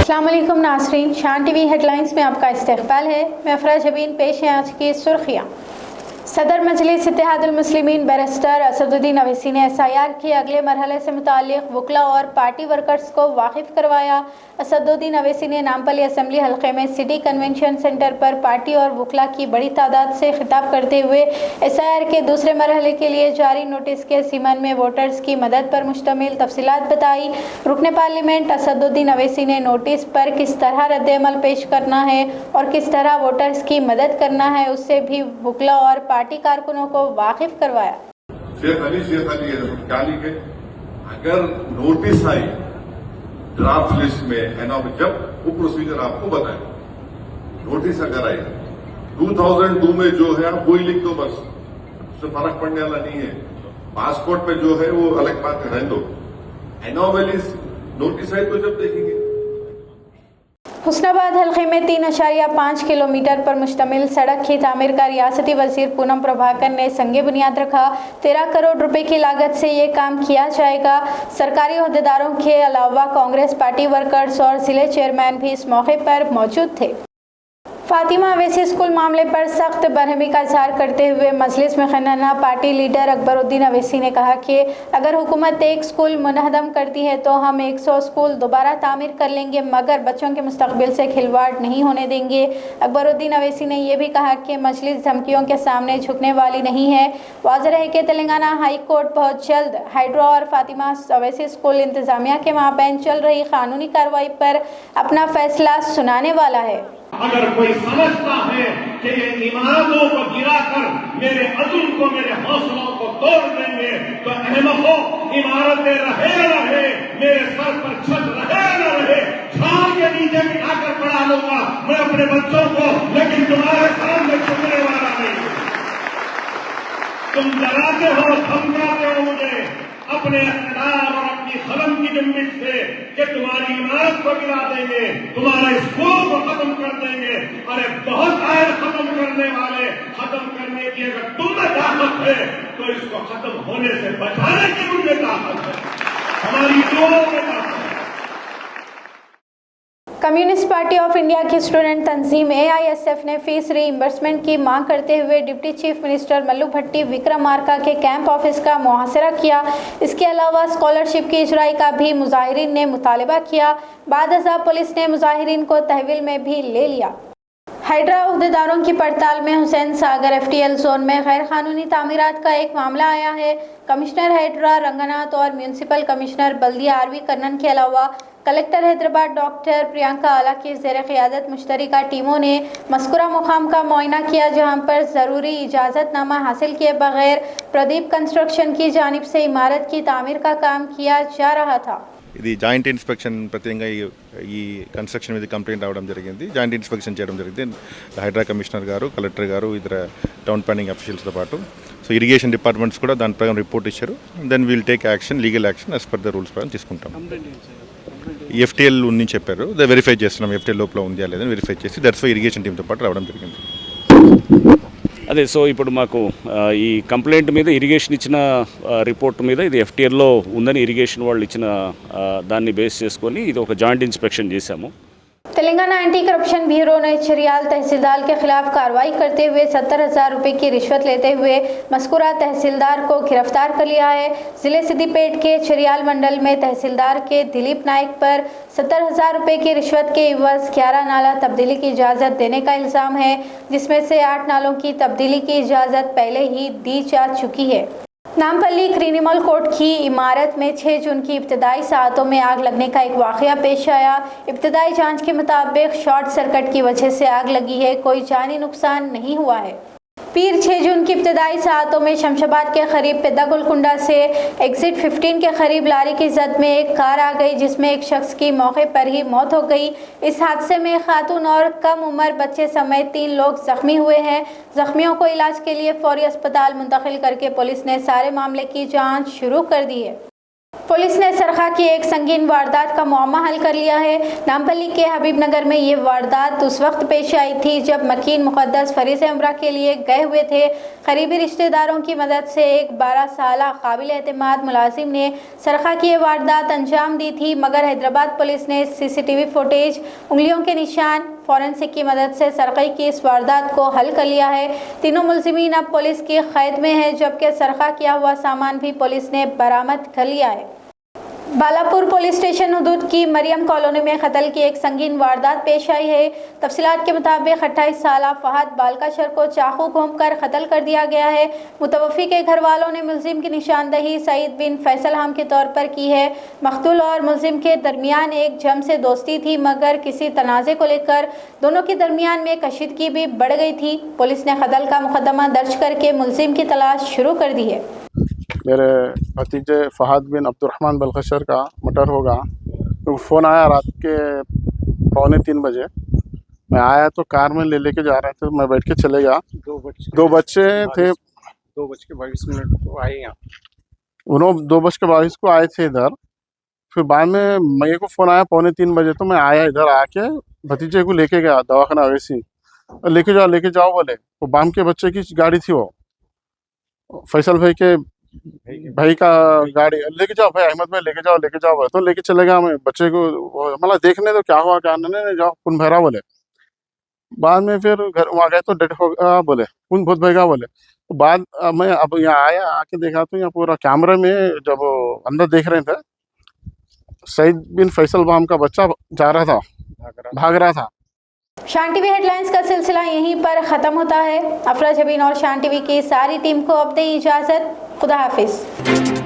अस्सलाम वालेकुम नाज़रीन, शान टीवी हेडलाइंस में आपका इस्तकबाल है। मैं अफरा जबीन, पेश है आज की सुर्खियाँ। सदर मजलिस इत्तेहादुल मुस्लिमीन बैरिस्टर असदुद्दीन अवैसी ने SIR के अगले मरहले से मुताल्लिक़ वकला और पार्टी वर्कर्स को वाकिफ़ करवाया। असदुद्दीन अवैसी ने नामपल्ली असम्बली हल्के में सिटी कन्वेंशन सेंटर पर पार्टी और वकला की बड़ी तादाद से खिताब करते हुए SIR के दूसरे मरहले के लिए जारी नोटिस के ज़िमन में वोटर्स की मदद पर मुश्तमिल तफसीलात बताई। रुकन पार्लियामेंट असदुद्दीन अवैसी ने नोटिस पर किस तरह रद्द-ए-अमल पेश करना है और किस तरह वोटर्स की मदद करना है, उससे भी वकला और पार्टी कारकुनों को वाकिफ करवाया। शेख अली क्या लिखे, अगर नोटिस आई ड्राफ्ट लिस्ट में जब वो प्रोसीजर आपको बताए, नोटिस अगर आई 2002 में जो है आप वही लिख दो, बस उससे फर्क पड़ने वाला नहीं है। पासपोर्ट पे जो है वो अलग बात है, रहने दो। एनोमलीज नोटिस आई तो जब देखेंगे। हुस्नाबाद हल्के में 3.5 किलोमीटर पर मुश्तमिल सड़क की तामीर का रियासती वजीर पूनम प्रभाकर ने संगे बुनियाद रखा। 13 करोड़ रुपए की लागत से ये काम किया जाएगा। सरकारी ओहदेदारों के अलावा कांग्रेस पार्टी वर्कर्स और जिले चेयरमैन भी इस मौके पर मौजूद थे। फातिमा अवैसी स्कूल मामले पर सख्त बरहमी का इजहार करते हुए मजलिस में खनाना पार्टी लीडर अकबरुद्दीन अवैसी ने कहा कि अगर हुकूमत एक स्कूल मुनहदम करती है तो हम 100 स्कूल दोबारा तामीर कर लेंगे, मगर बच्चों के मुस्तकबिल से खिलवाड़ नहीं होने देंगे। अकबरुद्दीन अवैसी ने यह भी कहा कि मजलिस धमकियों के सामने झुकने वाली नहीं है। वाज़ेह है कि तेलंगाना हाई कोर्ट बहुत जल्द हाइड्रा और फातिमा अवैसी स्कूल इंतजामिया के माबैन चल रही कानूनी कार्रवाई पर अपना फैसला सुनाने वाला है। अगर कोई समझता है कि ये इमारतों को गिराकर मेरे अज़ुल को, मेरे हौसलों को तोड़ देंगे, तो अहमको इमारतें रहे रहे, मेरे सर पर छत रहे न रहे, झाड़ के नीचे बिठाकर पढ़ा लूंगा मैं अपने बच्चों को, लेकिन तुम्हारे सामने झुकने वाला नहीं। तुम डराते हो, धमकाते हो मुझे अपने इक़्तिदार और अपनी कलम की जुम्बिश से कि तुम्हारी इमारत को गिरा देंगे, तुम्हारे स्कूल को खत्म कर देंगे। अरे बहुत आए खत्म करने वाले, खत्म करने की अगर तुम में ताकत है तो इसको खत्म होने से बचाने की मुझे ताकत है, हमारी दुआओं में ताकत है। कम्युनिस्ट पार्टी ऑफ इंडिया की स्टूडेंट तंजीम AISF ने फीस रीइंबर्समेंट की मांग करते हुए डिप्टी चीफ मिनिस्टर मल्लू भट्टी विक्रमार्का के कैंप ऑफिस का मुहासरा किया। इसके अलावा स्कॉलरशिप की इजराई का भी मुजाहिरीन ने मुतालबा किया। बाद अज़ा पुलिस ने मुजाहिरीन को तहवील में भी ले लिया। हाइड्रा ओहदेदारों की पड़ताल में हुसैन सागर FTL जोन में गैर कानूनी तामीरात का एक मामला आया है। कमिश्नर हाइड्रा रंगनाथ और म्यूनसिपल कमिश्नर बल्दिया RV कन्नन के अलावा कलेक्टर हैदराबाद डॉक्टर प्रियंका आला की ज़ेर क़ियादत मुश्तरका टीमों ने मज़कूरा मुकाम का मुआयना किया, जहां पर ज़रूरी इजाज़तनामा हासिल किए बगैर प्रदीप कंस्ट्रक्शन की जानिब से इमारत की तामीर का काम किया जा रहा था। ఇది జాయింట్ ఇన్స్పెక్షన్ ప్రత్యేకంగా ఈ కన్స్ట్రక్షన్ మీద కంప్లైంట్ రావడం జరిగింది. జాయింట్ ఇన్స్పెక్షన్ చేయడం జరిగింది. హైడ్రా కమిషనర్ గారు, కలెక్టర్ గారు, ఇతర టౌన్ ప్లానింగ్ అఫీషియల్స్తో పాటు సో ఇరిగేషన్ డిపార్ట్మెంట్స్ కూడా దాని ప్రకారం రిపోర్ట్ ఇచ్చారు. Then will take action, legal action as per the rules ప్రకారం తీసుకుంటాం. FTL ఉంది చెప్పారు, వెరిఫై చేస్తున్నాం. FTL లోపల ఉందా లేదని వెరిఫై చేసి దట్స్ వై ఇరిగేషన్ టీంతో పాటు రావడం జరిగింది. అదే సో ఇప్పుడు మాకు ఈ కంప్లైంట్ మీద ఇరిగేషన్ ఇచ్చిన రిపోర్ట్ మీద ఇది FTLలో ఉందని ఇరిగేషన్ వాళ్ళు ఇచ్చిన దాన్ని బేస్ చేసుకొని ఇది ఒక జాయింట్ ఇన్స్పెక్షన్ చేశాము. तेलंगाना एंटी करप्शन ब्यूरो ने चिरियाल तहसीलदार के खिलाफ कार्रवाई करते हुए 70,000 रुपये की रिश्वत लेते हुए मस्कुरा तहसीलदार को गिरफ्तार कर लिया है। जिले सिद्दीपेट के चिरियाल मंडल में तहसीलदार के दिलीप नाइक पर 70,000 रुपये की रिश्वत के इवज़ 11 नाला तब्दीली की इजाज़त देने का इल्ज़ाम है, जिसमें से 8 नालों की तब्दीली की इजाज़त पहले ही दी जा चुकी है। नामपल्ली क्रिमिनल कोर्ट की इमारत में 6 जून की इब्तदाई सातों में आग लगने का एक वाक़या पेश आया। इब्तदाई जांच के मुताबिक शॉर्ट सर्किट की वजह से आग लगी है, कोई जानी नुकसान नहीं हुआ है। पीर 6 जून की इब्तदाई सातों में शमशाबाद के करीब पेदागुलकुंडा से एग्जिट 15 के करीब लारी की जद में एक कार आ गई, जिसमें एक शख्स की मौके पर ही मौत हो गई। इस हादसे में खातून और कम उम्र बच्चे समेत 3 लोग जख्मी हुए हैं। जख्मियों को इलाज के लिए फौरी अस्पताल मुंतकिल करके पुलिस ने सारे मामले की जाँच शुरू कर दी है। पुलिस ने सरखा की एक संगीन वारदात का मामला हल कर लिया है। नामपल्ली के हबीब नगर में ये वारदात उस वक्त पेश आई थी जब मकीन मुक़द्दस फरीज़ उम्रा के लिए गए हुए थे। करीबी रिश्तेदारों की मदद से एक 12 साला काबिल एतमाद मुलाजिम ने सरखा की ये वारदात अंजाम दी थी, मगर हैदराबाद पुलिस ने CCTV फुटेज, उंगलियों के निशान, फॉरेंसिक की मदद से सरखा की इस वारदात को हल कर लिया है। तीनों मुलजिमीन अब पुलिस की कैद में है, जबकि सरखा किया हुआ सामान भी पुलिस ने बरामद कर लिया है। बालापुर पुलिस स्टेशन हदूद की मरियम कॉलोनी में कत्ल की एक संगीन वारदात पेश आई है। तफसीलात के मुताबिक 28 साला फहद बालकाशर को चाकू घोंपकर कत्ल कर दिया गया है। मुतवफ़ी के घर वालों ने मुलजिम की निशानदही सईद बिन फैसल हम के तौर पर की है। मक़तूल और मुलजिम के दरमियान एक जम से दोस्ती थी, मगर किसी तनाज़े को लेकर दोनों के दरमियान में कशीदगी भी बढ़ गई थी। पुलिस ने कत्ल का मुकदमा दर्ज करके मुलजिम की तलाश शुरू कर दी है। मेरे भतीजे फ़हद बिन अब्दुर्रहमान बलखशर का मर्डर होगा तो फ़ोन आया रात के 2:45 बजे। मैं आया तो कार में लेके जा रहे थे, मैं बैठ के चले गया। दो बच्चे थे, 2:22 को आए यहाँ। उन्होंने 2:22 को आए थे इधर। फिर बाद में मेरे को फ़ोन आया 2:45 बजे, तो मैं आया इधर, आके भतीजे को लेके गया दवाखाना वैसी। लेके जाओ बोले। वो बाम के बच्चे की गाड़ी थी, वो फैसल भाई का गाड़ी। लेके जाओ भाई, अहमद भाई लेके जाओ तो लेके चले गया। मैं बच्चे को मतलब देखने तो क्या हुआ क्या नहीं, जाओ खून भरा बोले। बाद में फिर घर वहाँ गए तो डेड हो गया बोले, खून बहुत बहेगा बोले। तो बाद मैं अब यहाँ आया, आके देखा तो यहाँ पूरा कैमरे में जब अंदर देख रहे थे, सईद बिन फैसल बाम का बच्चा जा रहा था, भाग रहा था। शान टीवी हेडलाइंस का सिलसिला यहीं पर ख़त्म होता है। अफरा जबीन और शान टीवी की सारी टीम को अब दें इजाज़त। खुदा हाफिज़।